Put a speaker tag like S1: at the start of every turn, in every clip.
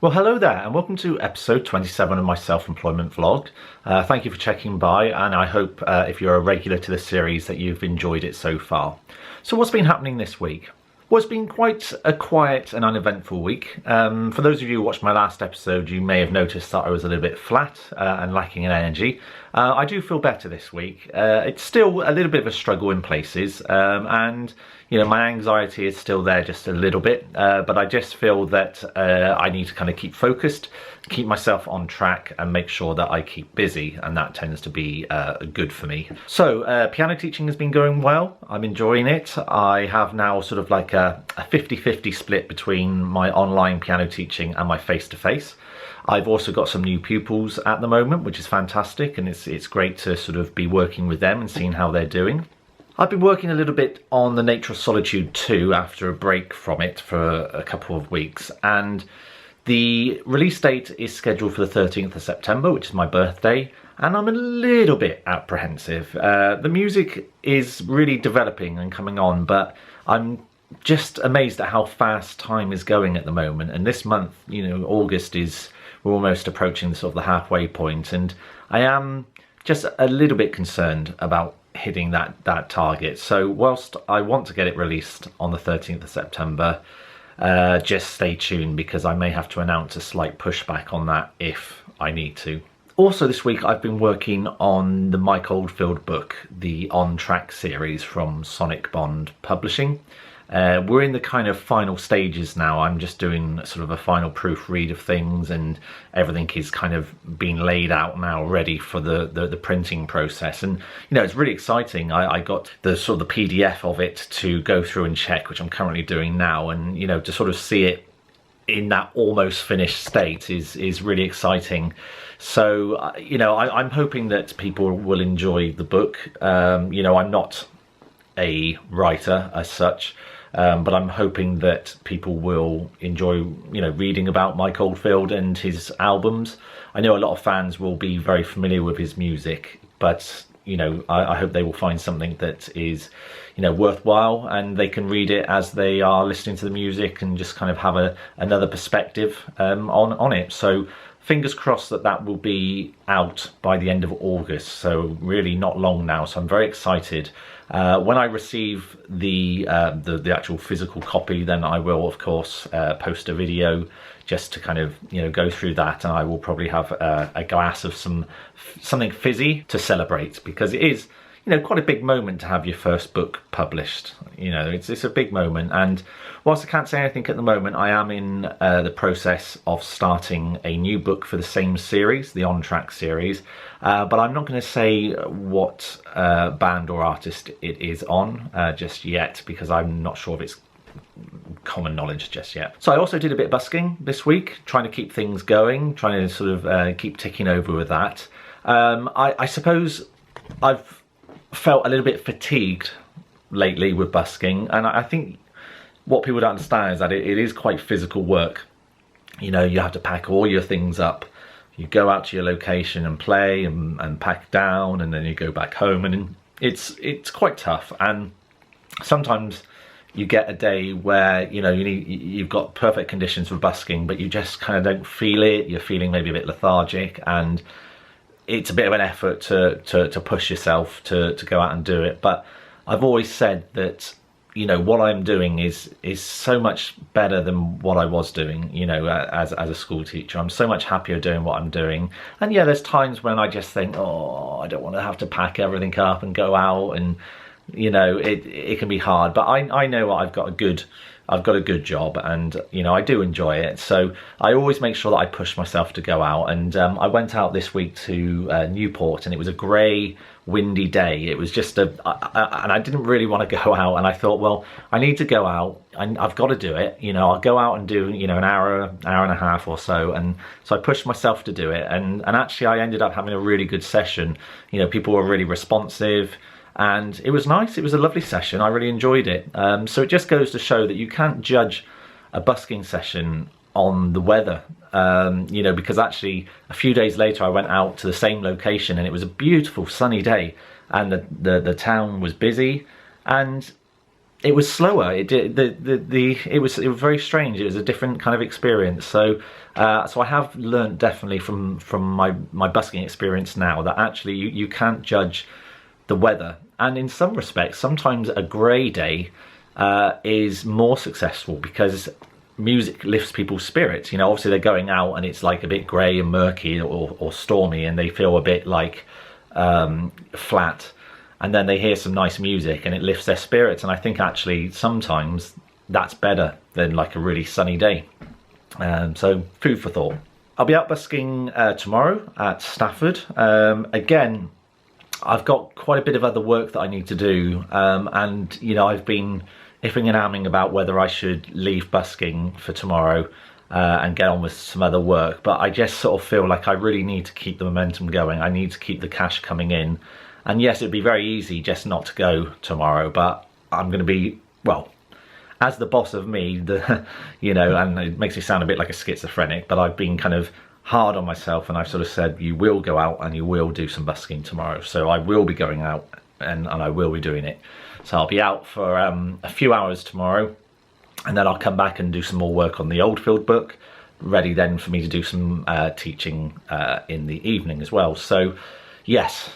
S1: Well, hello there and welcome to episode 27 of my self-employment vlog. Thank you for checking by, and I hope if you're a regular to the series that you've enjoyed it so far. So what's been happening this week? Well, it's been quite a quiet and uneventful week. For those of you who watched my last episode, you may have noticed that I was a little bit flat and lacking in energy. I do feel better this week. It's still a little bit of a struggle in places, and you know, my anxiety is still there just a little bit, but I just feel that I need to kind of keep focused, keep myself on track and make sure that I keep busy, and that tends to be good for me. So piano teaching has been going well. I'm enjoying it. I have now sort of like a 50-50 split between my online piano teaching and my face-to-face. I've also got some new pupils at the moment, which is fantastic, and it's great to sort of be working with them and seeing how they're doing. I've been working a little bit on the Nature of Solitude II after a break from it for a couple of weeks, and the release date is scheduled for the 13th of September, which is my birthday, and I'm a little bit apprehensive. The music is really developing and coming on, but I'm just amazed at how fast time is going at the moment. And this month, you know, August we're almost approaching the sort of the halfway point, and I am just a little bit concerned about hitting that target. So whilst I want to get it released on the 13th of September, just stay tuned because I may have to announce a slight pushback on that if I need to. Also this week I've been working on the Mike Oldfield book, the On Track series from Sonic Bond Publishing. We're in the kind of final stages now. I'm just doing sort of a final proofread of things, and everything is kind of being laid out now, ready for the printing process. And you know, it's really exciting. I got the sort of the PDF of it to go through and check, which I'm currently doing now, and you know, to sort of see it in that almost finished state is really exciting. So you know, I'm hoping that people will enjoy the book. You know, I'm not a writer as such, but I'm hoping that people will enjoy, you know, reading about Mike Oldfield and his albums. I know a lot of fans will be very familiar with his music, but you know, I hope they will find something that is, you know, worthwhile, and they can read it as they are listening to the music and just kind of have another perspective on it. So fingers crossed that will be out by the end of August, so really not long now. So I'm very excited. When I receive the actual physical copy, then I will of course post a video just to kind of, you know, go through that, and I will probably have a glass of something fizzy to celebrate, because it is, you know, quite a big moment to have your first book published. You know, it's a big moment, and whilst I can't say anything at the moment, I am in the process of starting a new book for the same series, the On Track series, but I'm not going to say what band or artist it is on just yet, because I'm not sure if it's common knowledge just yet. So I also did a bit of busking this week, trying to keep things going, trying to sort of keep ticking over with that. I suppose I've felt a little bit fatigued lately with busking, and I think what people don't understand is that it is quite physical work. You know, you have to pack all your things up, you go out to your location and play and pack down, and then you go back home, and it's quite tough. And sometimes you get a day where, you know, you've got perfect conditions for busking, but you just kind of don't feel it. You're feeling maybe a bit lethargic, and it's a bit of an effort to push yourself to go out and do it. But I've always said that, you know, what I'm doing is so much better than what I was doing, you know, as a school teacher. I'm so much happier doing what I'm doing. And yeah, there's times when I just think, oh, I don't want to have to pack everything up and go out, and you know, it can be hard. But I know I've got a good job, and you know, I do enjoy it. So I always make sure that I push myself to go out, and I went out this week to Newport, and it was a grey, windy day. It was just and I didn't really want to go out, and I thought, well, I need to go out, and I've got to do it. You know, I'll go out and do, you know, an hour and a half or so, and so I pushed myself to do it, and actually I ended up having a really good session. You know, people were really responsive, and it was nice. It was a lovely session. I really enjoyed it. So it just goes to show that you can't judge a busking session on the weather, you know, because actually a few days later I went out to the same location, and it was a beautiful sunny day, and the town was busy, and it was slower. It did it was very strange. It was a different kind of experience. So so I have learned definitely from my busking experience now that actually you can't judge the weather, and in some respects sometimes a grey day is more successful because music lifts people's spirits. You know, obviously they're going out and it's like a bit grey and murky or stormy, and they feel a bit like flat, and then they hear some nice music and it lifts their spirits. And I think actually sometimes that's better than like a really sunny day. So food for thought. I'll be out busking tomorrow at Stafford. Again, I've got quite a bit of other work that I need to do, and you know, I've been iffing and ahhing about whether I should leave busking for tomorrow and get on with some other work, but I just sort of feel like I really need to keep the momentum going. I need to keep the cash coming in. And yes, it'd be very easy just not to go tomorrow, but I'm going to be, well, as the boss of me, you know, and it makes me sound a bit like a schizophrenic, but I've been kind of hard on myself, and I've sort of said, you will go out and you will do some busking tomorrow. So I will be going out and I will be doing it. So I'll be out for a few hours tomorrow, and then I'll come back and do some more work on the Oldfield book, ready then for me to do some teaching in the evening as well. So yes,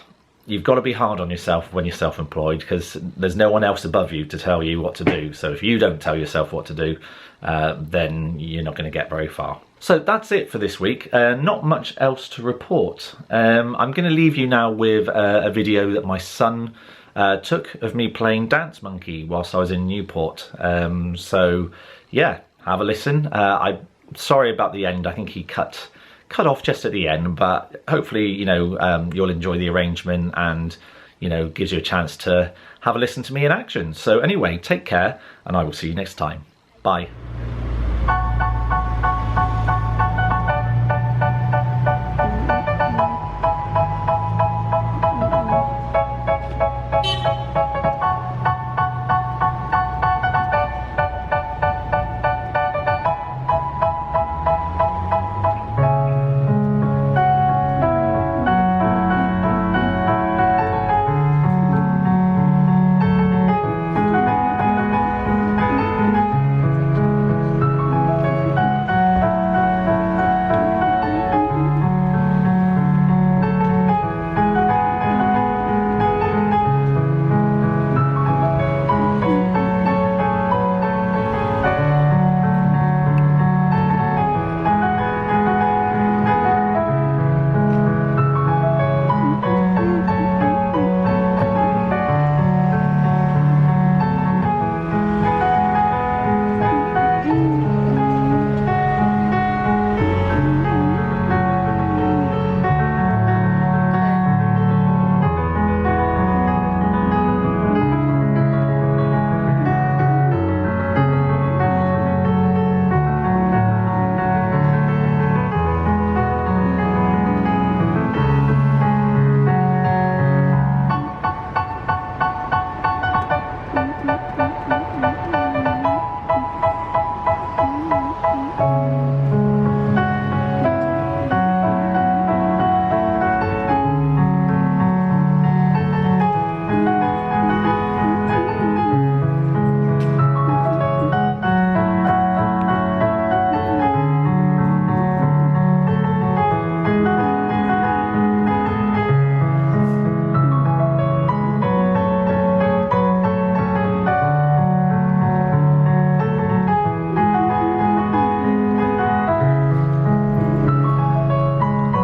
S1: you've got to be hard on yourself when you're self-employed, because there's no one else above you to tell you what to do. So if you don't tell yourself what to do, then you're not going to get very far. So that's it for this week. Not much else to report. I'm going to leave you now with a video that my son took of me playing Dance Monkey whilst I was in Newport. So yeah, have a listen. I'm sorry about the end. I think he cut off just at the end, but hopefully, you know, you'll enjoy the arrangement, and you know, gives you a chance to have a listen to me in action. So anyway, take care, and I will see you next time. Bye.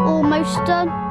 S2: Almost done.